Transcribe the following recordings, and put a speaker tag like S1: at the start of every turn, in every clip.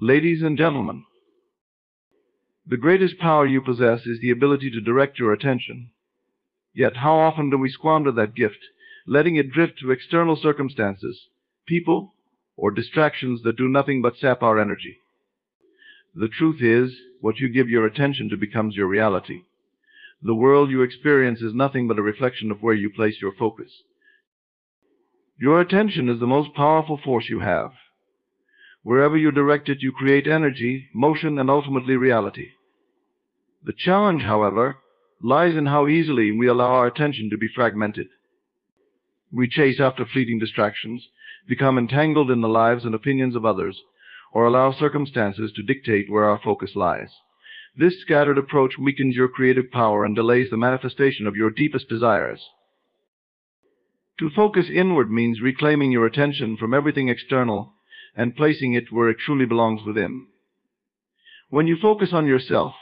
S1: Ladies and gentlemen, the greatest power you possess is the ability to direct your attention. Yet how often do we squander that gift, letting it drift to external circumstances, people, or distractions that do nothing but sap our energy? The truth is, what you give your attention to becomes your reality. The world you experience is nothing but a reflection of where you place your focus. Your attention is the most powerful force you have. Wherever you direct it, you create energy, motion, and ultimately reality. The challenge, however, lies in how easily we allow our attention to be fragmented. We chase after fleeting distractions, become entangled in the lives and opinions of others, or allow circumstances to dictate where our focus lies. This scattered approach weakens your creative power and delays the manifestation of your deepest desires. To focus inward means reclaiming your attention from everything external and placing it where it truly belongs within. When you focus on yourself,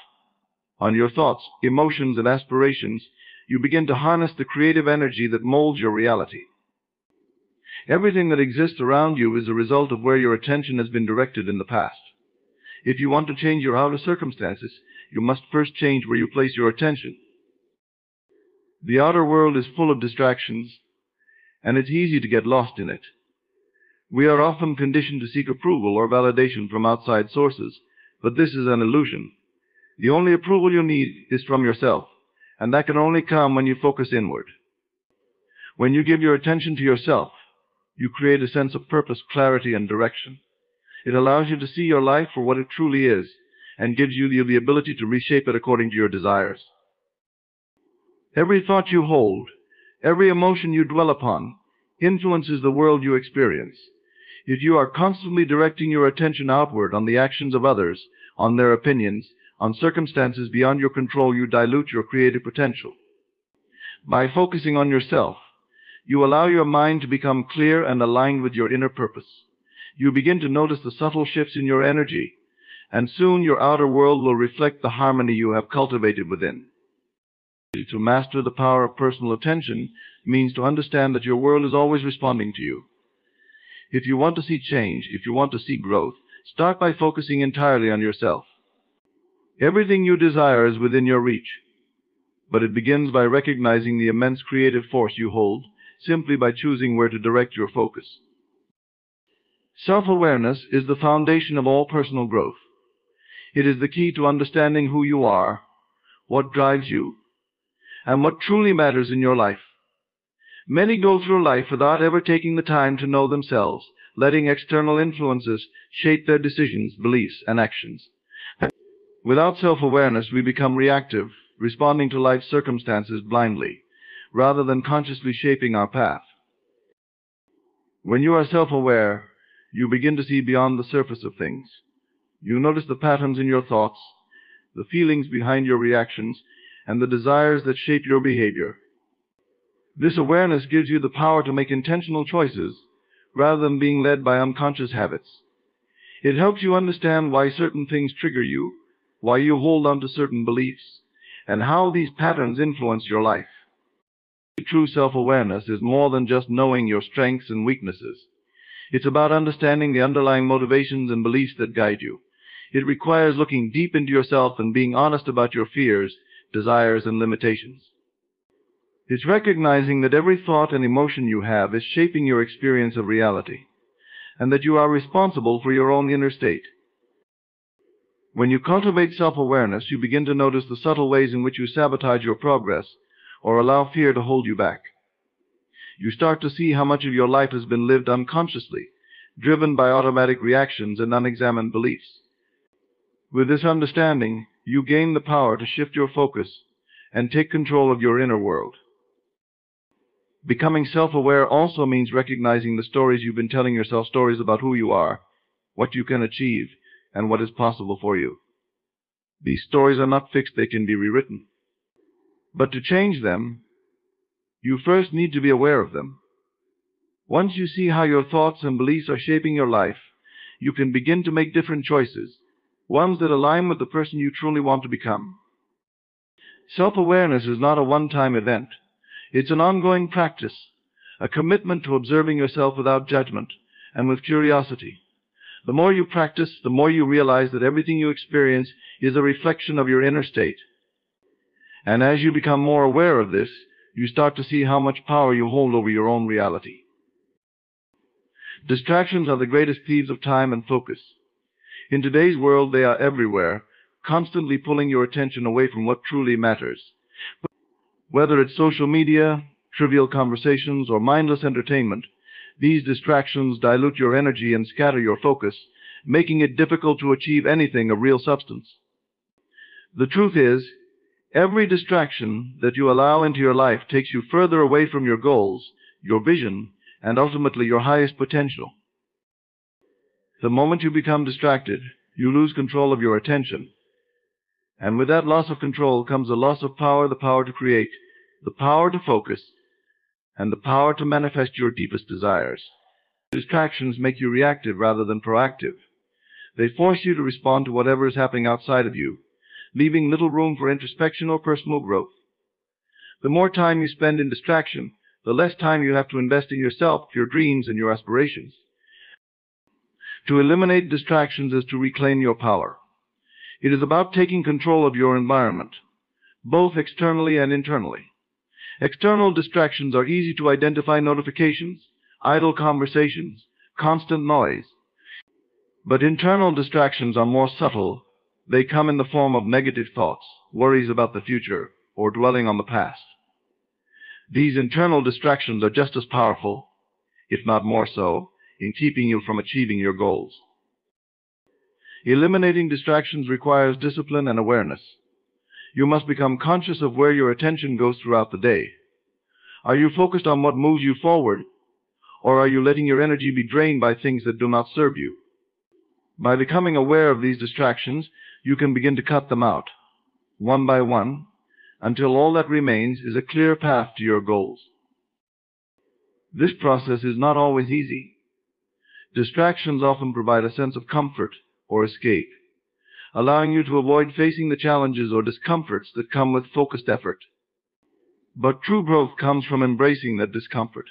S1: on your thoughts, emotions, and aspirations, you begin to harness the creative energy that molds your reality. Everything that exists around you is a result of where your attention has been directed in the past. If you want to change your outer circumstances, you must first change where you place your attention. The outer world is full of distractions, and it's easy to get lost in it. We are often conditioned to seek approval or validation from outside sources, but this is an illusion. The only approval you need is from yourself, and that can only come when you focus inward. When you give your attention to yourself, you create a sense of purpose, clarity, and direction. It allows you to see your life for what it truly is, and gives you the ability to reshape it according to your desires. Every thought you hold, every emotion you dwell upon, influences the world you experience. If you are constantly directing your attention outward on the actions of others, on their opinions, on circumstances beyond your control, you dilute your creative potential. By focusing on yourself, you allow your mind to become clear and aligned with your inner purpose. You begin to notice the subtle shifts in your energy, and soon your outer world will reflect the harmony you have cultivated within. To master the power of personal attention means to understand that your world is always responding to you. If you want to see change, if you want to see growth, start by focusing entirely on yourself. Everything you desire is within your reach, but it begins by recognizing the immense creative force you hold, simply by choosing where to direct your focus. Self-awareness is the foundation of all personal growth. It is the key to understanding who you are, what drives you, and what truly matters in your life. Many go through life without ever taking the time to know themselves, letting external influences shape their decisions, beliefs, and actions. Without self-awareness, we become reactive, responding to life's circumstances blindly, rather than consciously shaping our path. When you are self-aware, you begin to see beyond the surface of things. You notice the patterns in your thoughts, the feelings behind your reactions, and the desires that shape your behavior. This awareness gives you the power to make intentional choices, rather than being led by unconscious habits. It helps you understand why certain things trigger you, why you hold on to certain beliefs, and how these patterns influence your life. True self-awareness is more than just knowing your strengths and weaknesses. It's about understanding the underlying motivations and beliefs that guide you. It requires looking deep into yourself and being honest about your fears, desires, and limitations. It's recognizing that every thought and emotion you have is shaping your experience of reality, and that you are responsible for your own inner state. When you cultivate self-awareness, you begin to notice the subtle ways in which you sabotage your progress or allow fear to hold you back. You start to see how much of your life has been lived unconsciously, driven by automatic reactions and unexamined beliefs. With this understanding, you gain the power to shift your focus and take control of your inner world. Becoming self-aware also means recognizing the stories you've been telling yourself, stories about who you are, what you can achieve, and what is possible for you. These stories are not fixed, they can be rewritten. But to change them, you first need to be aware of them. Once you see how your thoughts and beliefs are shaping your life, you can begin to make different choices, ones that align with the person you truly want to become. Self-awareness is not a one-time event. It's an ongoing practice, a commitment to observing yourself without judgment and with curiosity. The more you practice, the more you realize that everything you experience is a reflection of your inner state. And as you become more aware of this, you start to see how much power you hold over your own reality. Distractions are the greatest thieves of time and focus. In today's world, they are everywhere, constantly pulling your attention away from what truly matters. Whether it's social media, trivial conversations, or mindless entertainment, these distractions dilute your energy and scatter your focus, making it difficult to achieve anything of real substance. The truth is, every distraction that you allow into your life takes you further away from your goals, your vision, and ultimately your highest potential. The moment you become distracted, you lose control of your attention. And with that loss of control comes a loss of power, the power to create, the power to focus, and the power to manifest your deepest desires. Distractions make you reactive rather than proactive. They force you to respond to whatever is happening outside of you, leaving little room for introspection or personal growth. The more time you spend in distraction, the less time you have to invest in yourself, your dreams, and your aspirations. To eliminate distractions is to reclaim your power. It is about taking control of your environment, both externally and internally. External distractions are easy to identify: notifications, idle conversations, constant noise. But internal distractions are more subtle. They come in the form of negative thoughts, worries about the future, or dwelling on the past. These internal distractions are just as powerful, if not more so, in keeping you from achieving your goals. Eliminating distractions requires discipline and awareness. You must become conscious of where your attention goes throughout the day. Are you focused on what moves you forward, or are you letting your energy be drained by things that do not serve you? By becoming aware of these distractions, you can begin to cut them out, one by one, until all that remains is a clear path to your goals. This process is not always easy. Distractions often provide a sense of comfort or escape, allowing you to avoid facing the challenges or discomforts that come with focused effort. But true growth comes from embracing that discomfort,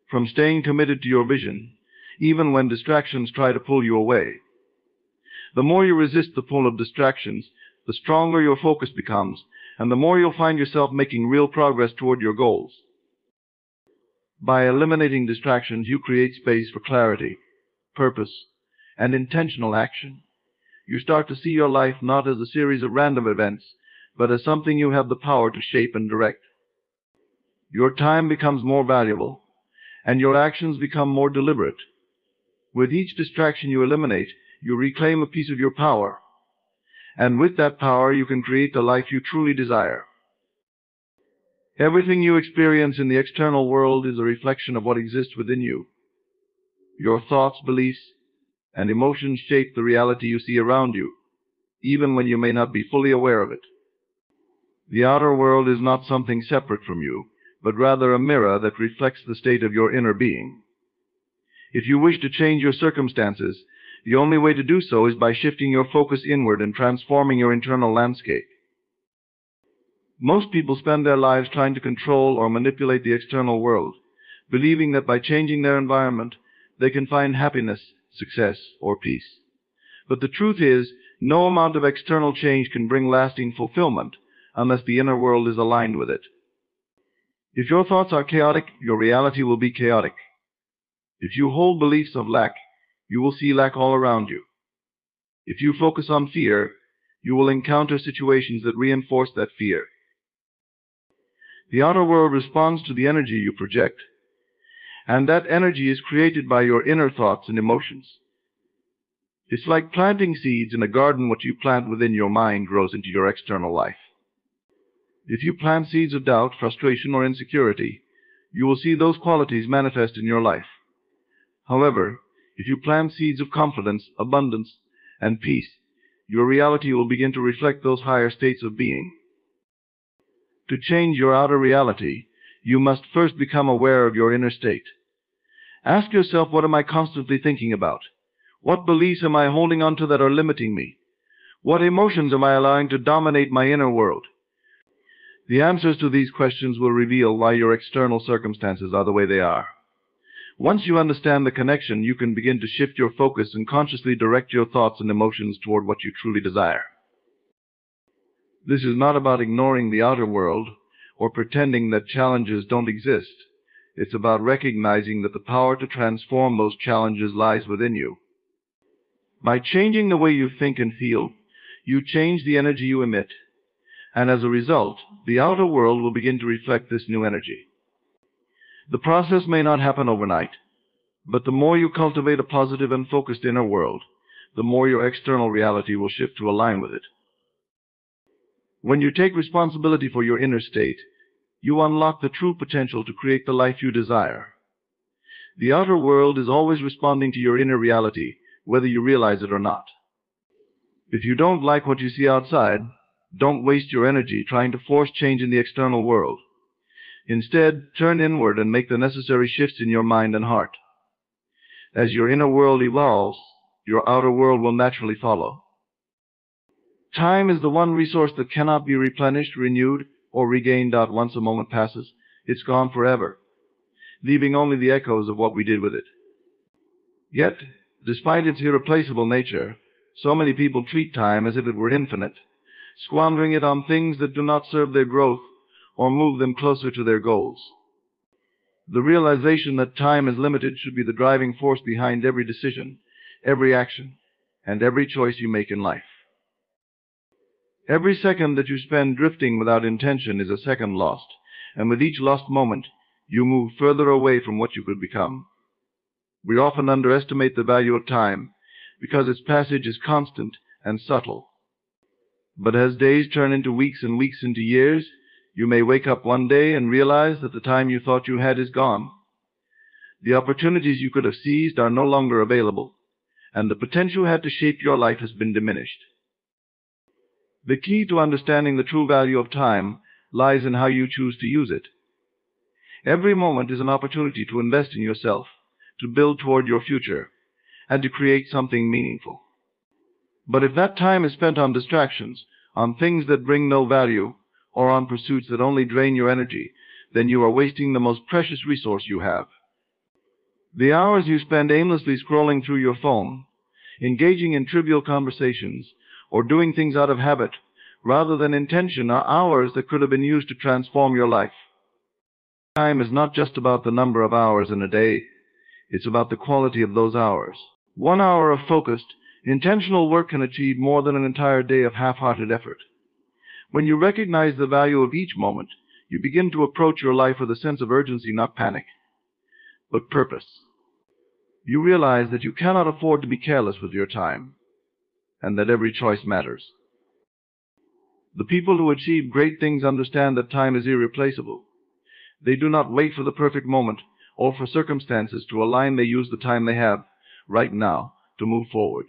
S1: from staying committed to your vision, even when distractions try to pull you away. The more you resist the pull of distractions, the stronger your focus becomes, and the more you'll find yourself making real progress toward your goals. By eliminating distractions, you create space for clarity, purpose, and intentional action. You start to see your life not as a series of random events, but as something you have the power to shape and direct. Your time becomes more valuable, and your actions become more deliberate. With each distraction you eliminate, you reclaim a piece of your power, and with that power you can create the life you truly desire. Everything you experience in the external world is a reflection of what exists within you. Your thoughts, beliefs, and emotions shape the reality you see around you, even when you may not be fully aware of it. The outer world is not something separate from you, but rather a mirror that reflects the state of your inner being. If you wish to change your circumstances, the only way to do so is by shifting your focus inward and transforming your internal landscape. Most people spend their lives trying to control or manipulate the external world, believing that by changing their environment, they can find happiness, success, or peace. But the truth is, no amount of external change can bring lasting fulfillment unless the inner world is aligned with it. If your thoughts are chaotic, your reality will be chaotic. If you hold beliefs of lack, you will see lack all around you. If you focus on fear, you will encounter situations that reinforce that fear. The outer world responds to the energy you project, and that energy is created by your inner thoughts and emotions. It's like planting seeds in a garden. What you plant within your mind grows into your external life. If you plant seeds of doubt, frustration, or insecurity, you will see those qualities manifest in your life. However, if you plant seeds of confidence, abundance, and peace, your reality will begin to reflect those higher states of being. To change your outer reality, you must first become aware of your inner state. Ask yourself, what am I constantly thinking about? What beliefs am I holding on to that are limiting me? What emotions am I allowing to dominate my inner world? The answers to these questions will reveal why your external circumstances are the way they are. Once you understand the connection, you can begin to shift your focus and consciously direct your thoughts and emotions toward what you truly desire. This is not about ignoring the outer world or pretending that challenges don't exist. It's about recognizing that the power to transform those challenges lies within you. By changing the way you think and feel, you change the energy you emit, and as a result, the outer world will begin to reflect this new energy. The process may not happen overnight, but the more you cultivate a positive and focused inner world, the more your external reality will shift to align with it. When you take responsibility for your inner state, you unlock the true potential to create the life you desire. The outer world is always responding to your inner reality, whether you realize it or not. If you don't like what you see outside, don't waste your energy trying to force change in the external world. Instead, turn inward and make the necessary shifts in your mind and heart. As your inner world evolves, your outer world will naturally follow. Time is the one resource that cannot be replenished, renewed, or regained out once a moment passes. It's gone forever, leaving only the echoes of what we did with it. Yet, despite its irreplaceable nature, so many people treat time as if it were infinite, squandering it on things that do not serve their growth or move them closer to their goals. The realization that time is limited should be the driving force behind every decision, every action, and every choice you make in life. Every second that you spend drifting without intention is a second lost, and with each lost moment, you move further away from what you could become. We often underestimate the value of time because its passage is constant and subtle. But as days turn into weeks and weeks into years, you may wake up one day and realize that the time you thought you had is gone. The opportunities you could have seized are no longer available, and the potential you had to shape your life has been diminished. The key to understanding the true value of time lies in how you choose to use it. Every moment is an opportunity to invest in yourself, to build toward your future, and to create something meaningful. But if that time is spent on distractions, on things that bring no value, or on pursuits that only drain your energy, then you are wasting the most precious resource you have. The hours you spend aimlessly scrolling through your phone, engaging in trivial conversations, or doing things out of habit, rather than intention, are hours that could have been used to transform your life. Time is not just about the number of hours in a day. It's about the quality of those hours. 1 hour of focused, intentional work can achieve more than an entire day of half-hearted effort. When you recognize the value of each moment, you begin to approach your life with a sense of urgency, not panic, but purpose. You realize that you cannot afford to be careless with your time, and that every choice matters. The people who achieve great things understand that time is irreplaceable. They do not wait for the perfect moment or for circumstances to align. They use the time they have right now to move forward.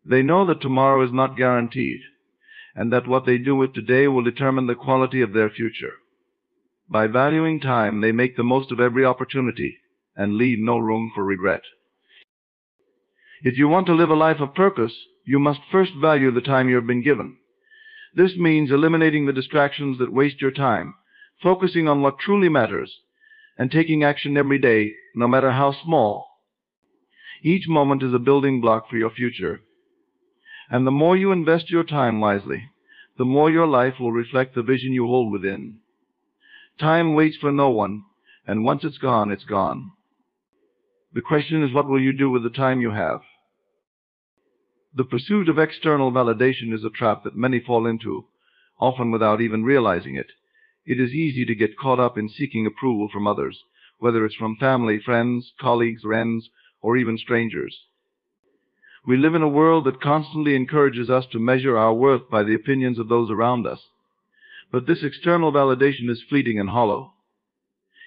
S1: They know that tomorrow is not guaranteed, and that what they do with today will determine the quality of their future. By valuing time, they make the most of every opportunity and leave no room for regret. If you want to live a life of purpose, you must first value the time you have been given. This means eliminating the distractions that waste your time, focusing on what truly matters, and taking action every day, no matter how small. Each moment is a building block for your future. And the more you invest your time wisely, the more your life will reflect the vision you hold within. Time waits for no one, and once it's gone, it's gone. The question is, what will you do with the time you have? The pursuit of external validation is a trap that many fall into, often without even realizing it. It is easy to get caught up in seeking approval from others, whether it's from family, friends, colleagues, friends, or even strangers. We live in a world that constantly encourages us to measure our worth by the opinions of those around us. But this external validation is fleeting and hollow.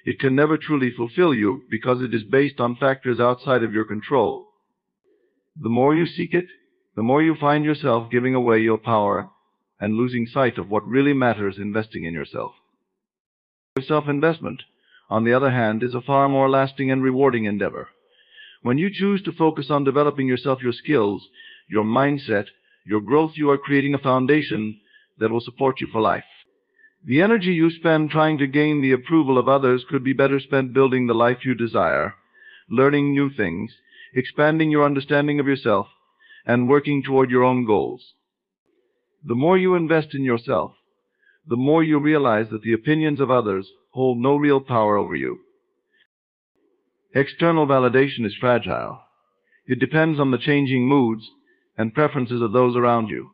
S1: It can never truly fulfill you because it is based on factors outside of your control. The more you seek it, the more you find yourself giving away your power and losing sight of what really matters, investing in yourself. Self-investment, on the other hand, is a far more lasting and rewarding endeavor. When you choose to focus on developing yourself, your skills, your mindset, your growth, you are creating a foundation that will support you for life. The energy you spend trying to gain the approval of others could be better spent building the life you desire learning new things, expanding your understanding of yourself, and working toward your own goals. The more you invest in yourself, the more you realize that the opinions of others hold no real power over you. External validation is fragile. It depends on the changing moods and preferences of those around you.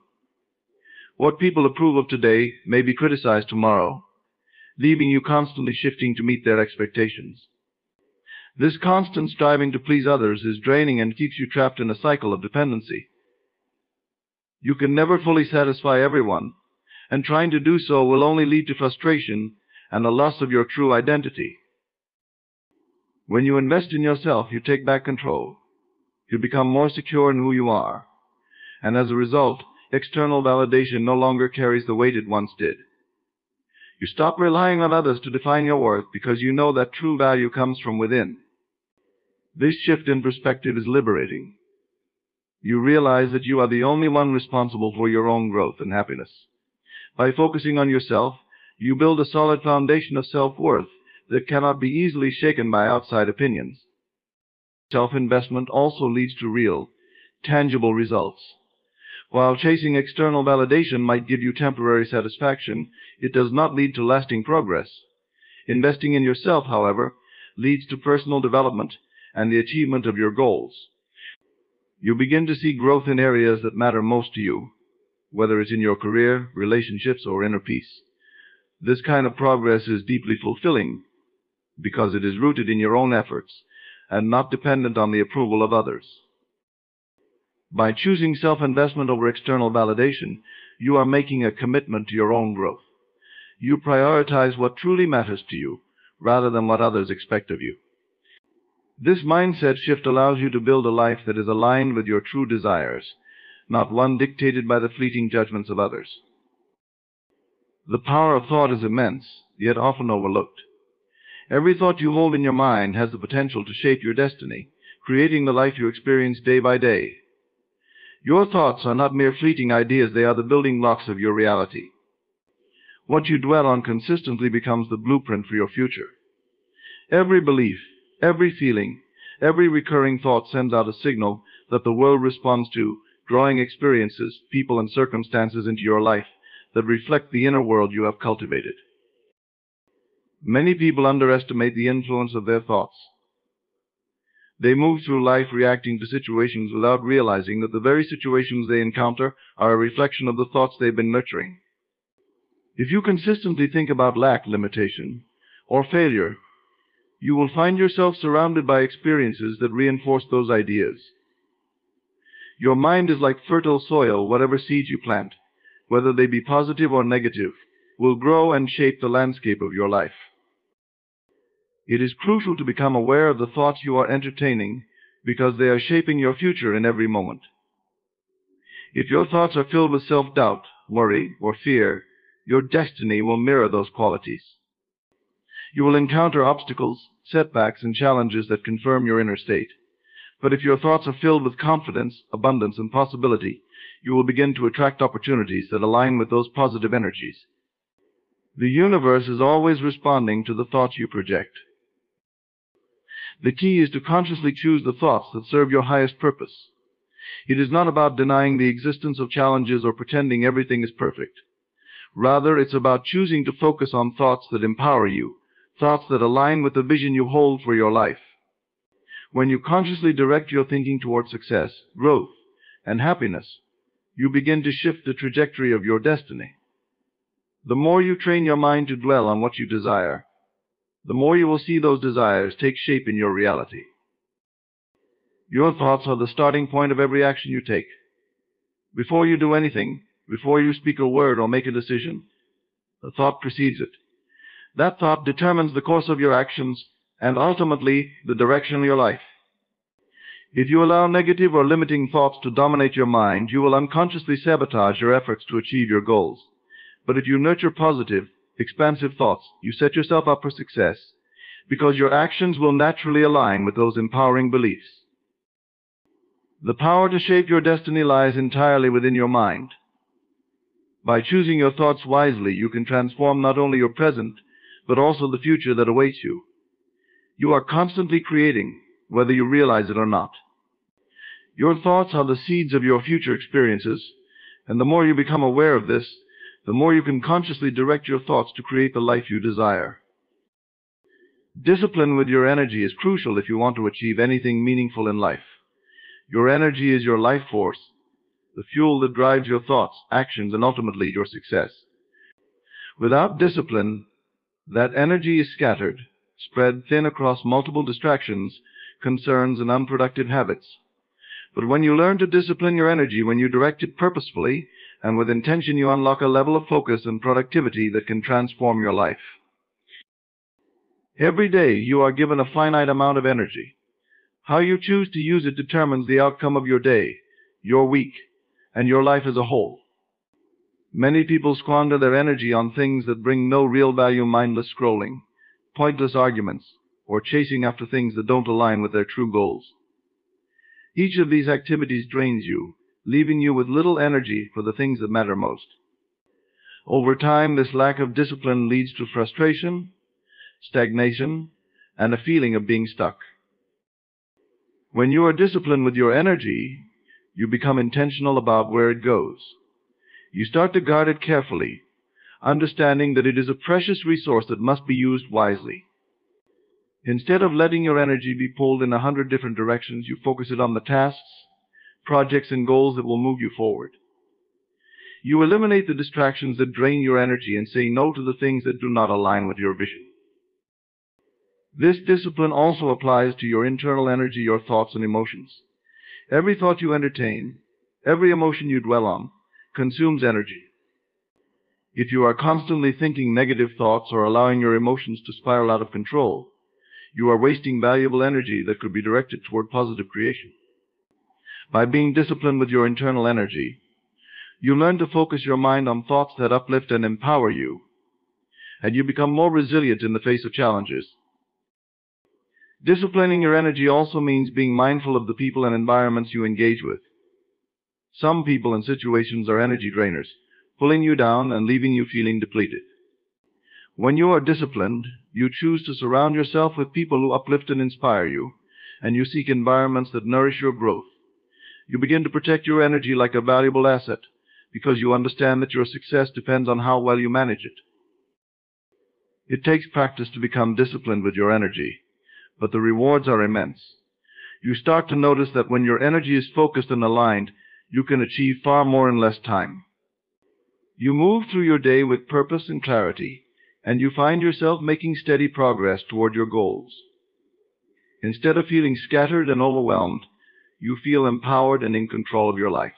S1: What people approve of today may be criticized tomorrow, leaving you constantly shifting to meet their expectations. This constant striving to please others is draining and keeps you trapped in a cycle of dependency. You can never fully satisfy everyone, and trying to do so will only lead to frustration and a loss of your true identity. When you invest in yourself, you take back control. You become more secure in who you are, and as a result, external validation no longer carries the weight it once did. You stop relying on others to define your worth because you know that true value comes from within. This shift in perspective is liberating. You realize that you are the only one responsible for your own growth and happiness. By focusing on yourself, you build a solid foundation of self-worth that cannot be easily shaken by outside opinions. Self-investment also leads to real, tangible results. While chasing external validation might give you temporary satisfaction, it does not lead to lasting progress. Investing in yourself, however, leads to personal development and the achievement of your goals. You begin to see growth in areas that matter most to you, whether it's in your career, relationships, or inner peace. This kind of progress is deeply fulfilling because it is rooted in your own efforts and not dependent on the approval of others. By choosing self-investment over external validation, you are making a commitment to your own growth. You prioritize what truly matters to you rather than what others expect of you. This mindset shift allows you to build a life that is aligned with your true desires, not one dictated by the fleeting judgments of others. The power of thought is immense, yet often overlooked. Every thought you hold in your mind has the potential to shape your destiny, creating the life you experience day by day. Your thoughts are not mere fleeting ideas, they are the building blocks of your reality. What you dwell on consistently becomes the blueprint for your future. Every belief, every feeling, every recurring thought sends out a signal that the world responds to, drawing experiences, people, and circumstances into your life that reflect the inner world you have cultivated. Many people underestimate the influence of their thoughts. They move through life reacting to situations without realizing that the very situations they encounter are a reflection of the thoughts they've been nurturing. If you consistently think about lack, limitation, or failure, you will find yourself surrounded by experiences that reinforce those ideas. Your mind is like fertile soil. Whatever seeds you plant, whether they be positive or negative, will grow and shape the landscape of your life. It is crucial to become aware of the thoughts you are entertaining because they are shaping your future in every moment. If your thoughts are filled with self-doubt, worry, or fear, your destiny will mirror those qualities. You will encounter obstacles, setbacks, and challenges that confirm your inner state. But if your thoughts are filled with confidence, abundance, and possibility, you will begin to attract opportunities that align with those positive energies. The universe is always responding to the thoughts you project. The key is to consciously choose the thoughts that serve your highest purpose. It is not about denying the existence of challenges or pretending everything is perfect. Rather, it's about choosing to focus on thoughts that empower you, thoughts that align with the vision you hold for your life. When you consciously direct your thinking toward success, growth, and happiness, you begin to shift the trajectory of your destiny. The more you train your mind to dwell on what you desire, the more you will see those desires take shape in your reality. Your thoughts are the starting point of every action you take. Before you do anything, before you speak a word or make a decision, a thought precedes it. That thought determines the course of your actions and ultimately the direction of your life. If you allow negative or limiting thoughts to dominate your mind, you will unconsciously sabotage your efforts to achieve your goals. But if you nurture positive, expansive thoughts, you set yourself up for success because your actions will naturally align with those empowering beliefs. The power to shape your destiny lies entirely within your mind. By choosing your thoughts wisely, you can transform not only your present, but also the future that awaits you. You are constantly creating, whether you realize it or not. Your thoughts are the seeds of your future experiences, and the more you become aware of this, the more you can consciously direct your thoughts to create the life you desire. Discipline with your energy is crucial if you want to achieve anything meaningful in life. Your energy is your life force, the fuel that drives your thoughts, actions, and ultimately your success. Without discipline, that energy is scattered, spread thin across multiple distractions, concerns, and unproductive habits. But when you learn to discipline your energy, when you direct it purposefully and with intention, you unlock a level of focus and productivity that can transform your life. Every day, you are given a finite amount of energy. How you choose to use it determines the outcome of your day, your week, and your life as a whole. Many people squander their energy on things that bring no real value: mindless scrolling, pointless arguments, or chasing after things that don't align with their true goals. Each of these activities drains you, leaving you with little energy for the things that matter most. Over time, this lack of discipline leads to frustration, stagnation, and a feeling of being stuck. When you are disciplined with your energy, you become intentional about where it goes. You start to guard it carefully, understanding that it is a precious resource that must be used wisely. Instead of letting your energy be pulled in 100 different directions, you focus it on the tasks, projects, and goals that will move you forward. You eliminate the distractions that drain your energy and say no to the things that do not align with your vision. This discipline also applies to your internal energy, your thoughts and emotions. Every thought you entertain, every emotion you dwell on, consumes energy. If you are constantly thinking negative thoughts or allowing your emotions to spiral out of control, you are wasting valuable energy that could be directed toward positive creation. By being disciplined with your internal energy, you learn to focus your mind on thoughts that uplift and empower you, and you become more resilient in the face of challenges. Disciplining your energy also means being mindful of the people and environments you engage with. Some people and situations are energy drainers, pulling you down and leaving you feeling depleted. When you are disciplined, you choose to surround yourself with people who uplift and inspire you, and you seek environments that nourish your growth. You begin to protect your energy like a valuable asset, because you understand that your success depends on how well you manage it. It takes practice to become disciplined with your energy, but the rewards are immense. You start to notice that when your energy is focused and aligned, you can achieve far more in less time. You move through your day with purpose and clarity, and you find yourself making steady progress toward your goals. Instead of feeling scattered and overwhelmed, you feel empowered and in control of your life.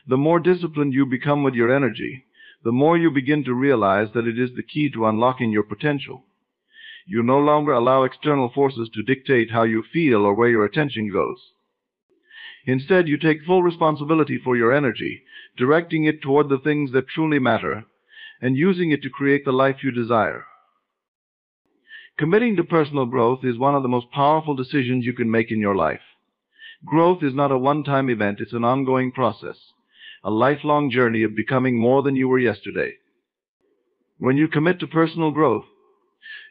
S1: The more disciplined you become with your energy, the more you begin to realize that it is the key to unlocking your potential. You no longer allow external forces to dictate how you feel or where your attention goes. Instead, you take full responsibility for your energy, directing it toward the things that truly matter, and using it to create the life you desire. Committing to personal growth is one of the most powerful decisions you can make in your life. Growth is not a one-time event, it's an ongoing process, a lifelong journey of becoming more than you were yesterday. When you commit to personal growth,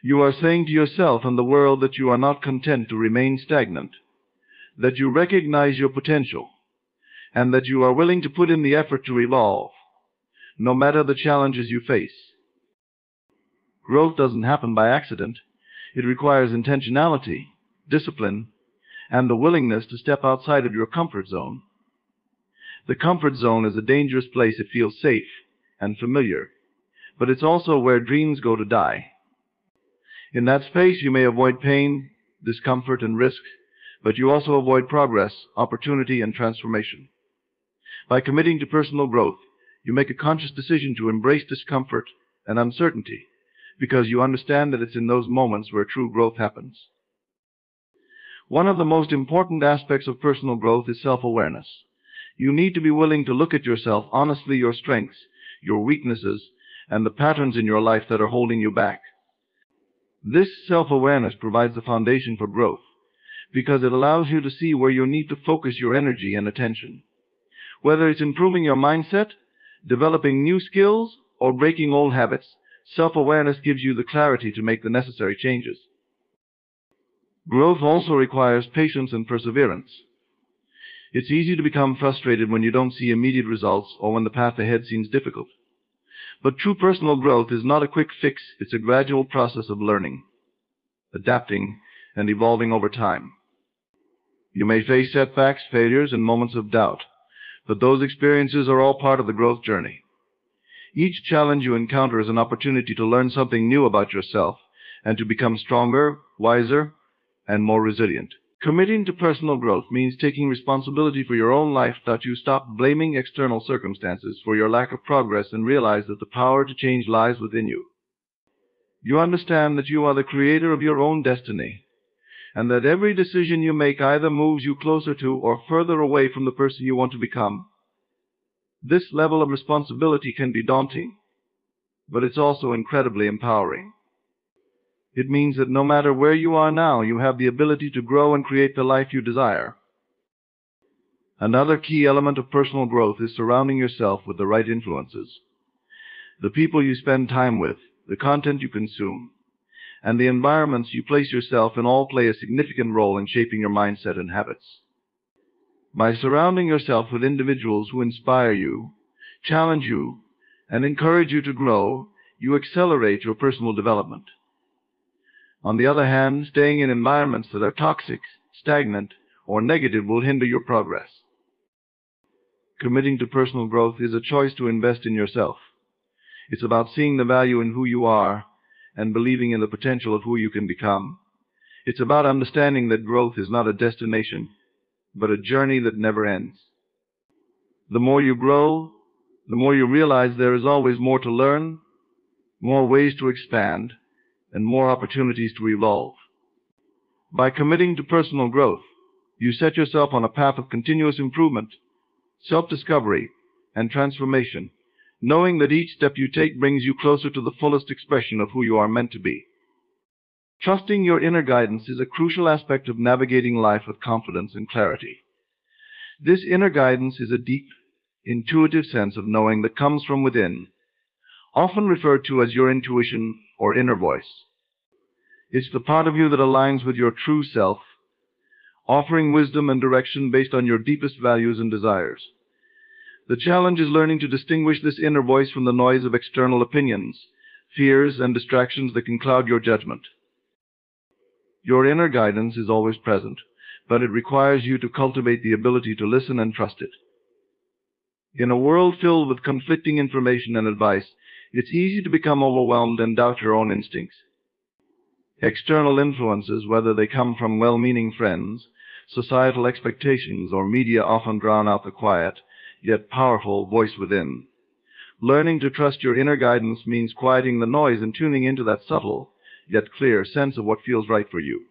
S1: you are saying to yourself and the world that you are not content to remain stagnant, that you recognize your potential, and that you are willing to put in the effort to evolve, no matter the challenges you face. Growth doesn't happen by accident. It requires intentionality, discipline, and the willingness to step outside of your comfort zone. The comfort zone is a dangerous place. It feels safe and familiar, but it's also where dreams go to die. In that space, you may avoid pain, discomfort, and risk, but you also avoid progress, opportunity, and transformation. By committing to personal growth, you make a conscious decision to embrace discomfort and uncertainty, because you understand that it's in those moments where true growth happens. One of the most important aspects of personal growth is self-awareness. You need to be willing to look at yourself honestly, your strengths, your weaknesses, and the patterns in your life that are holding you back. This self-awareness provides the foundation for growth, because it allows you to see where you need to focus your energy and attention. Whether it's improving your mindset, developing new skills, or breaking old habits, self-awareness gives you the clarity to make the necessary changes. Growth also requires patience and perseverance. It's easy to become frustrated when you don't see immediate results or when the path ahead seems difficult. But true personal growth is not a quick fix, it's a gradual process of learning, adapting, and evolving over time. You may face setbacks, failures, and moments of doubt, but those experiences are all part of the growth journey. Each challenge you encounter is an opportunity to learn something new about yourself and to become stronger, wiser, and more resilient. Committing to personal growth means taking responsibility for your own life that you stop blaming external circumstances for your lack of progress and realize that the power to change lies within you. You understand that you are the creator of your own destiny, and that every decision you make either moves you closer to or further away from the person you want to become. This level of responsibility can be daunting, but it's also incredibly empowering. It means that no matter where you are now, you have the ability to grow and create the life you desire. Another key element of personal growth is surrounding yourself with the right influences. The people you spend time with, the content you consume, and the environments you place yourself in all play a significant role in shaping your mindset and habits. By surrounding yourself with individuals who inspire you, challenge you, and encourage you to grow, you accelerate your personal development. On the other hand, staying in environments that are toxic, stagnant, or negative will hinder your progress. Committing to personal growth is a choice to invest in yourself. It's about seeing the value in who you are and believing in the potential of who you can become. It's about understanding that growth is not a destination, but a journey that never ends. The more you grow, the more you realize there is always more to learn, more ways to expand, and more opportunities to evolve. By committing to personal growth, you set yourself on a path of continuous improvement, self-discovery, and transformation, knowing that each step you take brings you closer to the fullest expression of who you are meant to be. Trusting your inner guidance is a crucial aspect of navigating life with confidence and clarity. This inner guidance is a deep, intuitive sense of knowing that comes from within, often referred to as your intuition or inner voice. It's the part of you that aligns with your true self, offering wisdom and direction based on your deepest values and desires. The challenge is learning to distinguish this inner voice from the noise of external opinions, fears, and distractions that can cloud your judgment. Your inner guidance is always present, but it requires you to cultivate the ability to listen and trust it. In a world filled with conflicting information and advice, it's easy to become overwhelmed and doubt your own instincts. External influences, whether they come from well-meaning friends, societal expectations, or media, often drown out the quiet, yet powerful voice within. Learning to trust your inner guidance means quieting the noise and tuning into that subtle, yet clear sense of what feels right for you.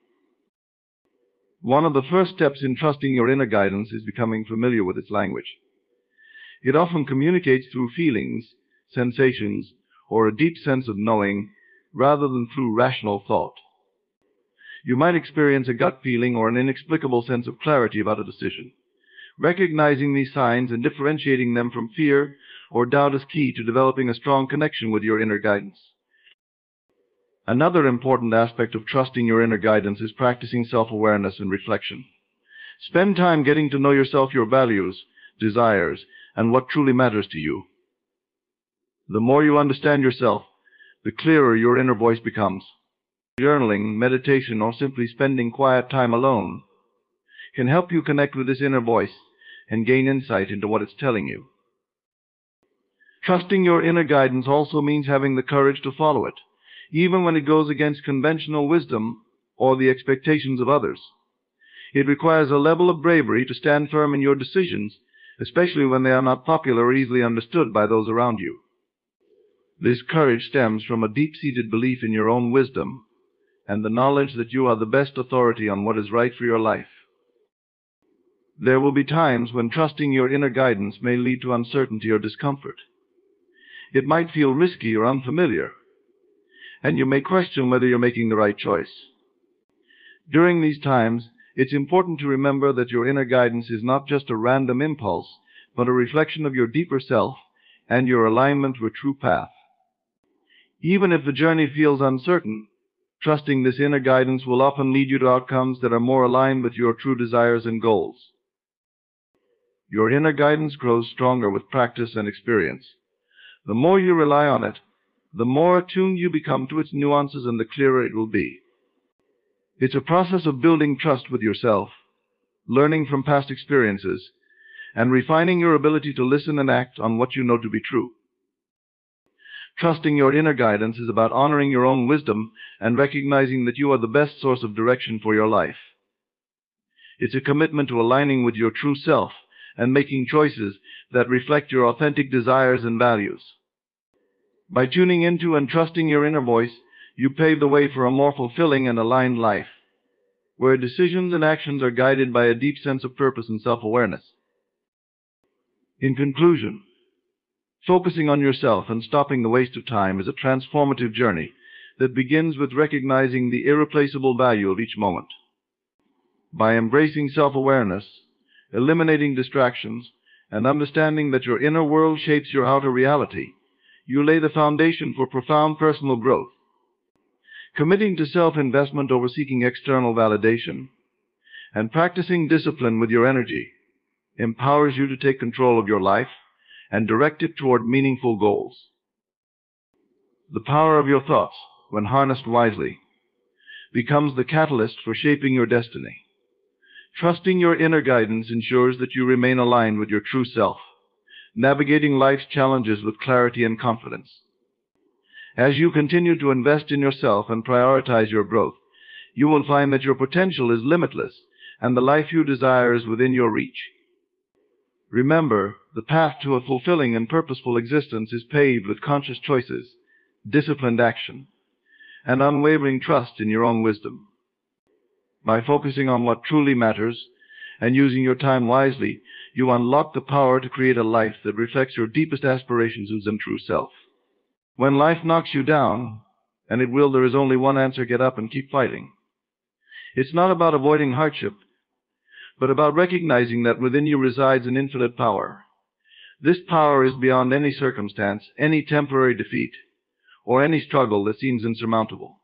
S1: One of the first steps in trusting your inner guidance is becoming familiar with its language. It often communicates through feelings, sensations, or a deep sense of knowing, rather than through rational thought. You might experience a gut feeling or an inexplicable sense of clarity about a decision. Recognizing these signs and differentiating them from fear or doubt is key to developing a strong connection with your inner guidance. Another important aspect of trusting your inner guidance is practicing self-awareness and reflection. Spend time getting to know yourself, your values, desires, and what truly matters to you. The more you understand yourself, the clearer your inner voice becomes. Journaling, meditation, or simply spending quiet time alone can help you connect with this inner voice and gain insight into what it's telling you. Trusting your inner guidance also means having the courage to follow it, even when it goes against conventional wisdom or the expectations of others. It requires a level of bravery to stand firm in your decisions, especially when they are not popular or easily understood by those around you. This courage stems from a deep-seated belief in your own wisdom and the knowledge that you are the best authority on what is right for your life. There will be times when trusting your inner guidance may lead to uncertainty or discomfort. It might feel risky or unfamiliar, and you may question whether you're making the right choice. During these times, it's important to remember that your inner guidance is not just a random impulse, but a reflection of your deeper self and your alignment with a true path. Even if the journey feels uncertain, Trusting this inner guidance will often lead you to outcomes that are more aligned with your true desires and goals. Your inner guidance grows stronger with practice and experience. The more you rely on it, the more attuned you become to its nuances and the clearer it will be. It's a process of building trust with yourself, learning from past experiences, and refining your ability to listen and act on what you know to be true. Trusting your inner guidance is about honoring your own wisdom and recognizing that you are the best source of direction for your life. It's a commitment to aligning with your true self and making choices that reflect your authentic desires and values. By tuning into and trusting your inner voice, you pave the way for a more fulfilling and aligned life, where decisions and actions are guided by a deep sense of purpose and self-awareness. In conclusion, focusing on yourself and stopping the waste of time is a transformative journey that begins with recognizing the irreplaceable value of each moment. By embracing self-awareness, eliminating distractions, and understanding that your inner world shapes your outer reality, you lay the foundation for profound personal growth. Committing to self-investment over seeking external validation, and practicing discipline with your energy empowers you to take control of your life and direct it toward meaningful goals. The power of your thoughts, when harnessed wisely, becomes the catalyst for shaping your destiny. Trusting your inner guidance ensures that you remain aligned with your true self, navigating life's challenges with clarity and confidence. As you continue to invest in yourself and prioritize your growth, you will find that your potential is limitless and the life you desire is within your reach. Remember, the path to a fulfilling and purposeful existence is paved with conscious choices, disciplined action, and unwavering trust in your own wisdom. By focusing on what truly matters and using your time wisely, you unlock the power to create a life that reflects your deepest aspirations and true self. When life knocks you down, and it will, there is only one answer: get up and keep fighting. It's not about avoiding hardship, but about recognizing that within you resides an infinite power. This power is beyond any circumstance, any temporary defeat, or any struggle that seems insurmountable.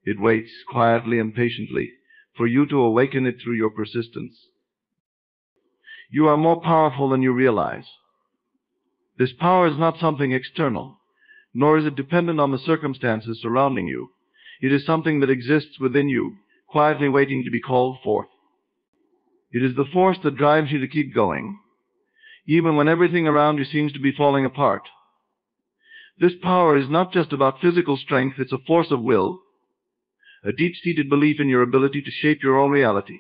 S1: It waits quietly and patiently for you to awaken it through your persistence. You are more powerful than you realize. This power is not something external, nor is it dependent on the circumstances surrounding you. It is something that exists within you, quietly waiting to be called forth. It is the force that drives you to keep going, even when everything around you seems to be falling apart. This power is not just about physical strength, it's a force of will, a deep-seated belief in your ability to shape your own reality.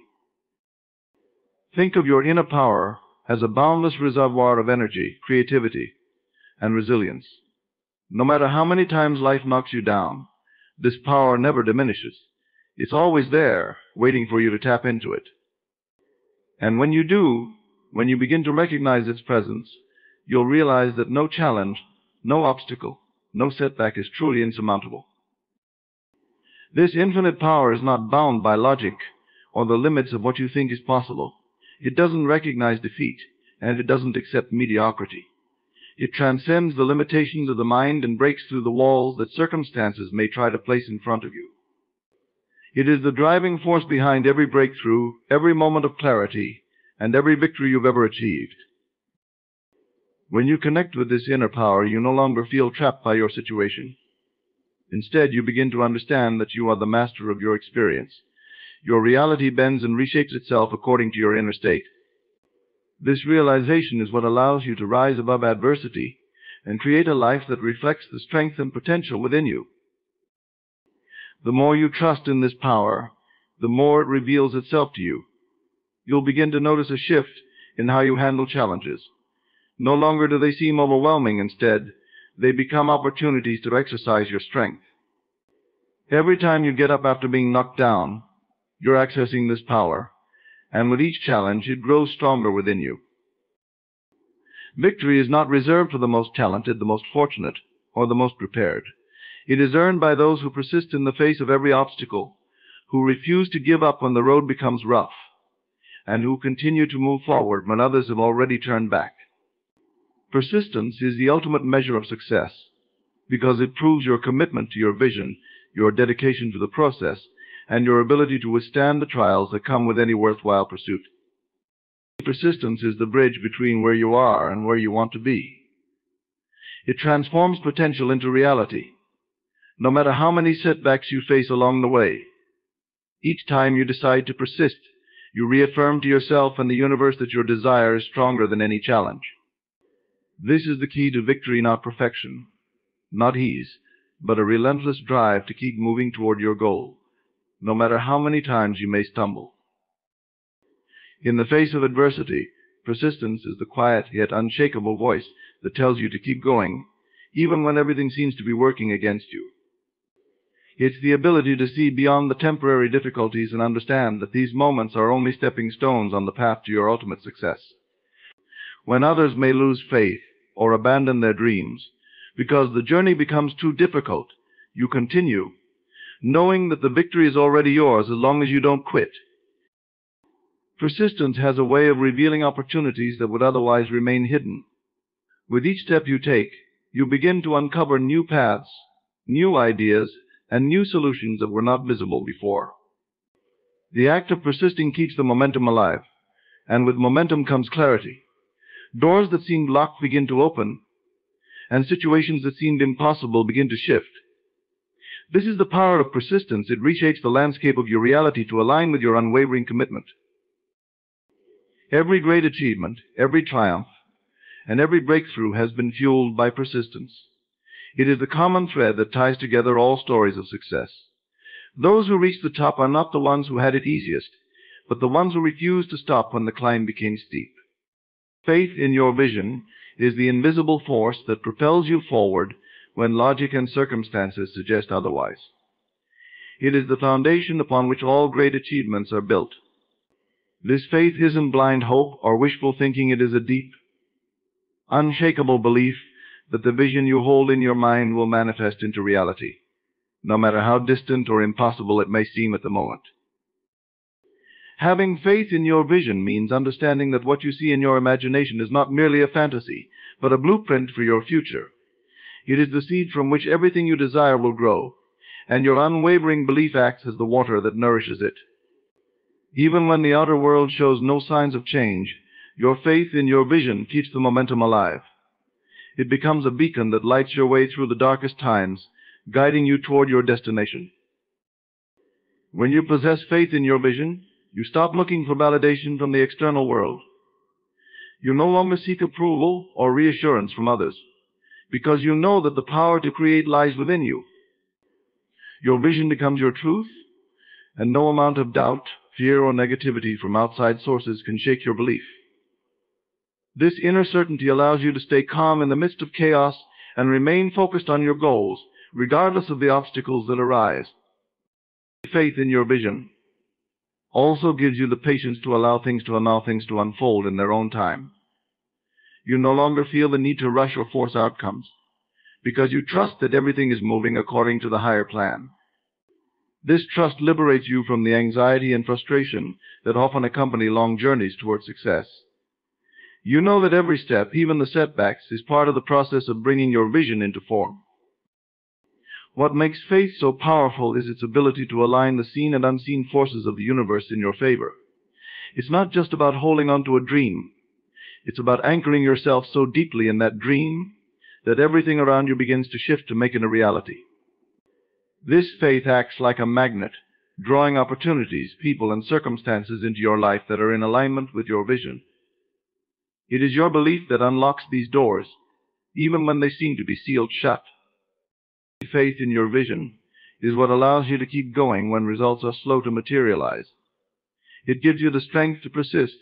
S1: Think of your inner power as a boundless reservoir of energy, creativity, and resilience. No matter how many times life knocks you down, this power never diminishes. It's always there, waiting for you to tap into it. And when you do, when you begin to recognize its presence, you'll realize that no challenge, no obstacle, no setback is truly insurmountable. This infinite power is not bound by logic or the limits of what you think is possible. It doesn't recognize defeat, and it doesn't accept mediocrity. It transcends the limitations of the mind and breaks through the walls that circumstances may try to place in front of you. It is the driving force behind every breakthrough, every moment of clarity, and every victory you've ever achieved. When you connect with this inner power, you no longer feel trapped by your situation. Instead, you begin to understand that you are the master of your experience. Your reality bends and reshapes itself according to your inner state. This realization is what allows you to rise above adversity and create a life that reflects the strength and potential within you. The more you trust in this power, the more it reveals itself to you. You'll begin to notice a shift in how you handle challenges. No longer do they seem overwhelming. Instead, they become opportunities to exercise your strength. Every time you get up after being knocked down, you're accessing this power, and with each challenge, it grows stronger within you. Victory is not reserved for the most talented, the most fortunate, or the most prepared. It is earned by those who persist in the face of every obstacle, who refuse to give up when the road becomes rough, and who continue to move forward when others have already turned back. Persistence is the ultimate measure of success, because it proves your commitment to your vision your dedication to the process, and your ability to withstand the trials that come with any worthwhile pursuit. Persistence is the bridge between where you are and where you want to be. It transforms potential into reality, no matter how many setbacks you face along the way. Each time you decide to persist, you reaffirm to yourself and the universe that your desire is stronger than any challenge. This is the key to victory, not perfection, not ease, but a relentless drive to keep moving toward your goal, no matter how many times you may stumble. In the face of adversity, persistence is the quiet yet unshakable voice that tells you to keep going, even when everything seems to be working against you. It's the ability to see beyond the temporary difficulties and understand that these moments are only stepping stones on the path to your ultimate success. When others may lose faith or abandon their dreams because the journey becomes too difficult, you continue, knowing that the victory is already yours as long as you don't quit. Persistence has a way of revealing opportunities that would otherwise remain hidden. With each step you take, you begin to uncover new paths, new ideas, and new solutions that were not visible before. The act of persisting keeps the momentum alive, and with momentum comes clarity. Doors that seemed locked begin to open, and situations that seemed impossible begin to shift. This is the power of persistence. It reshapes the landscape of your reality to align with your unwavering commitment. Every great achievement, every triumph, and every breakthrough has been fueled by persistence. It is the common thread that ties together all stories of success. Those who reach the top are not the ones who had it easiest, but the ones who refused to stop when the climb became steep. Faith in your vision is the invisible force that propels you forward when logic and circumstances suggest otherwise. It is the foundation upon which all great achievements are built. This faith isn't blind hope or wishful thinking. It is a deep, unshakable belief that the vision you hold in your mind will manifest into reality, no matter how distant or impossible it may seem at the moment. Having faith in your vision means understanding that what you see in your imagination is not merely a fantasy, but a blueprint for your future. It is the seed from which everything you desire will grow, and your unwavering belief acts as the water that nourishes it. Even when the outer world shows no signs of change, your faith in your vision keeps the momentum alive. It becomes a beacon that lights your way through the darkest times, guiding you toward your destination. When you possess faith in your vision, you stop looking for validation from the external world. You no longer seek approval or reassurance from others, because you know that the power to create lies within you. Your vision becomes your truth, and no amount of doubt, fear, or negativity from outside sources can shake your belief. This inner certainty allows you to stay calm in the midst of chaos and remain focused on your goals, regardless of the obstacles that arise. Faith in your vision also gives you the patience to allow things to unfold in their own time. You no longer feel the need to rush or force outcomes, because you trust that everything is moving according to the higher plan. This trust liberates you from the anxiety and frustration that often accompany long journeys toward success. You know that every step, even the setbacks, is part of the process of bringing your vision into form. What makes faith so powerful is its ability to align the seen and unseen forces of the universe in your favor. It's not just about holding on to a dream. It's about anchoring yourself so deeply in that dream that everything around you begins to shift to make it a reality. This faith acts like a magnet, drawing opportunities, people, and circumstances into your life that are in alignment with your vision. It is your belief that unlocks these doors, even when they seem to be sealed shut. Faith in your vision is what allows you to keep going when results are slow to materialize. It gives you the strength to persist,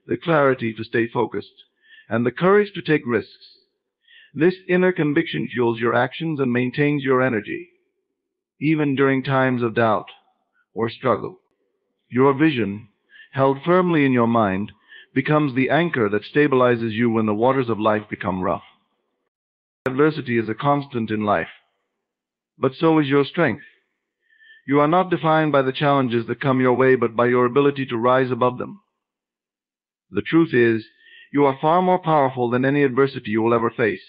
S1: the clarity to stay focused, and the courage to take risks. This inner conviction fuels your actions and maintains your energy, even during times of doubt or struggle. Your vision, held firmly in your mind, becomes the anchor that stabilizes you when the waters of life become rough. Adversity is a constant in life, but so is your strength. You are not defined by the challenges that come your way, but by your ability to rise above them. The truth is, you are far more powerful than any adversity you will ever face.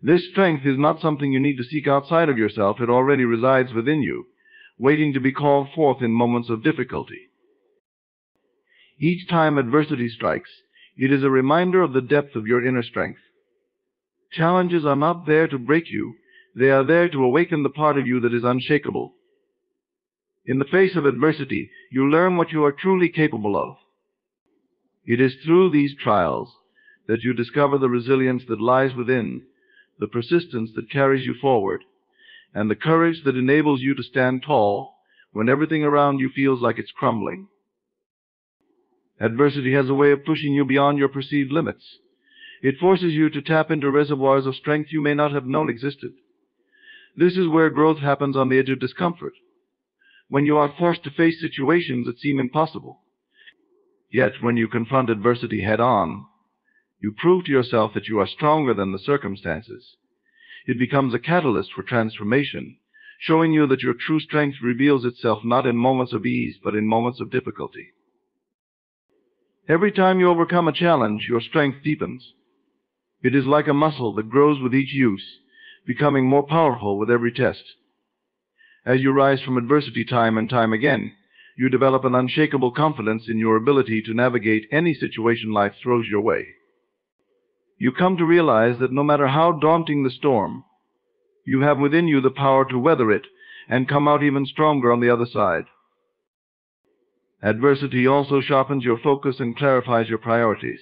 S1: This strength is not something you need to seek outside of yourself. It already resides within you, waiting to be called forth in moments of difficulty. Each time adversity strikes, it is a reminder of the depth of your inner strength. Challenges are not there to break you. They are there to awaken the part of you that is unshakable. In the face of adversity, you learn what you are truly capable of. It is through these trials that you discover the resilience that lies within, the persistence that carries you forward, and the courage that enables you to stand tall when everything around you feels like it's crumbling. Adversity has a way of pushing you beyond your perceived limits. It forces you to tap into reservoirs of strength you may not have known existed. This is where growth happens, on the edge of discomfort, when you are forced to face situations that seem impossible. Yet when you confront adversity head-on, you prove to yourself that you are stronger than the circumstances. It becomes a catalyst for transformation, showing you that your true strength reveals itself not in moments of ease, but in moments of difficulty. Every time you overcome a challenge, your strength deepens. It is like a muscle that grows with each use, becoming more powerful with every test. As you rise from adversity time and time again, you develop an unshakable confidence in your ability to navigate any situation life throws your way. You come to realize that no matter how daunting the storm, you have within you the power to weather it and come out even stronger on the other side. Adversity also sharpens your focus and clarifies your priorities.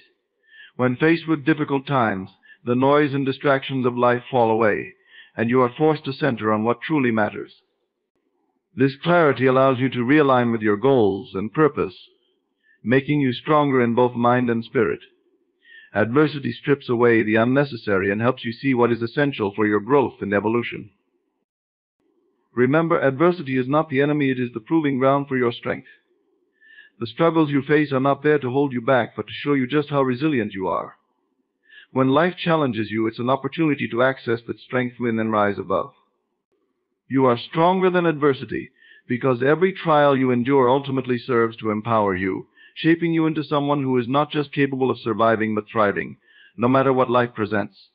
S1: When faced with difficult times, the noise and distractions of life fall away, and you are forced to center on what truly matters. This clarity allows you to realign with your goals and purpose, making you stronger in both mind and spirit. Adversity strips away the unnecessary and helps you see what is essential for your growth and evolution. Remember, adversity is not the enemy, it is the proving ground for your strength. The struggles you face are not there to hold you back, but to show you just how resilient you are. When life challenges you, it's an opportunity to access that strength within and rise above. You are stronger than adversity because every trial you endure ultimately serves to empower you, shaping you into someone who is not just capable of surviving but thriving, no matter what life presents.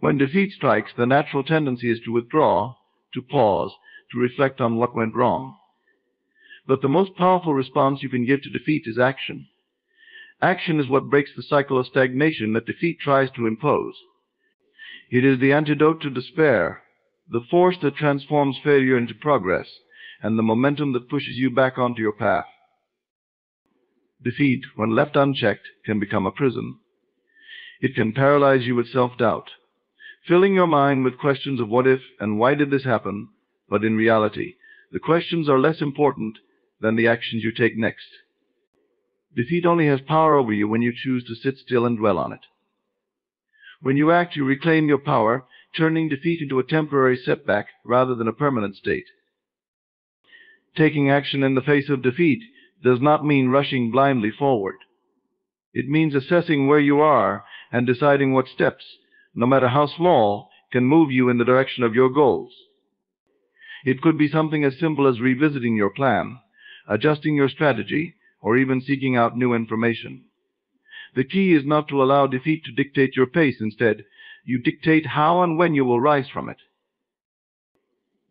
S1: When defeat strikes, the natural tendency is to withdraw, to pause, to reflect on what went wrong. But the most powerful response you can give to defeat is action. Action is what breaks the cycle of stagnation that defeat tries to impose. It is the antidote to despair, the force that transforms failure into progress, and the momentum that pushes you back onto your path. Defeat, when left unchecked, can become a prison. It can paralyze you with self-doubt, filling your mind with questions of what if and why did this happen, but in reality, the questions are less important than the actions you take next. Defeat only has power over you when you choose to sit still and dwell on it. When you act, you reclaim your power, turning defeat into a temporary setback rather than a permanent state. Taking action in the face of defeat does not mean rushing blindly forward. It means assessing where you are and deciding what steps, no matter how small, can move you in the direction of your goals. It could be something as simple as revisiting your plan, adjusting your strategy, or even seeking out new information. The key is not to allow defeat to dictate your pace. Instead, you dictate how and when you will rise from it.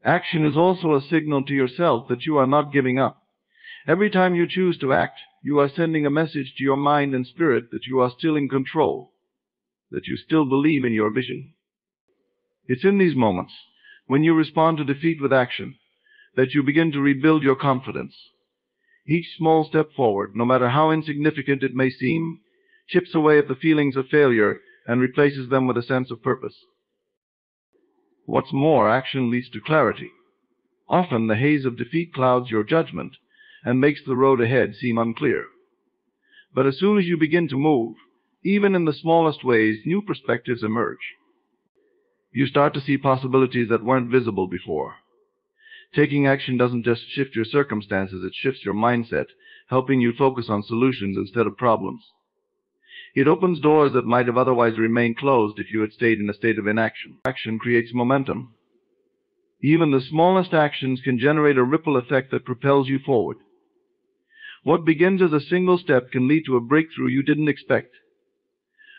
S1: Action is also a signal to yourself that you are not giving up. Every time you choose to act, you are sending a message to your mind and spirit that you are still in control, that you still believe in your vision. It's in these moments, when you respond to defeat with action, that you begin to rebuild your confidence. Each small step forward, no matter how insignificant it may seem, chips away at the feelings of failure and replaces them with a sense of purpose. What's more, action leads to clarity. Often the haze of defeat clouds your judgment and makes the road ahead seem unclear. But as soon as you begin to move, even in the smallest ways, new perspectives emerge. You start to see possibilities that weren't visible before. Taking action doesn't just shift your circumstances, it shifts your mindset, helping you focus on solutions instead of problems. It opens doors that might have otherwise remained closed if you had stayed in a state of inaction. Action creates momentum. Even the smallest actions can generate a ripple effect that propels you forward. What begins as a single step can lead to a breakthrough you didn't expect.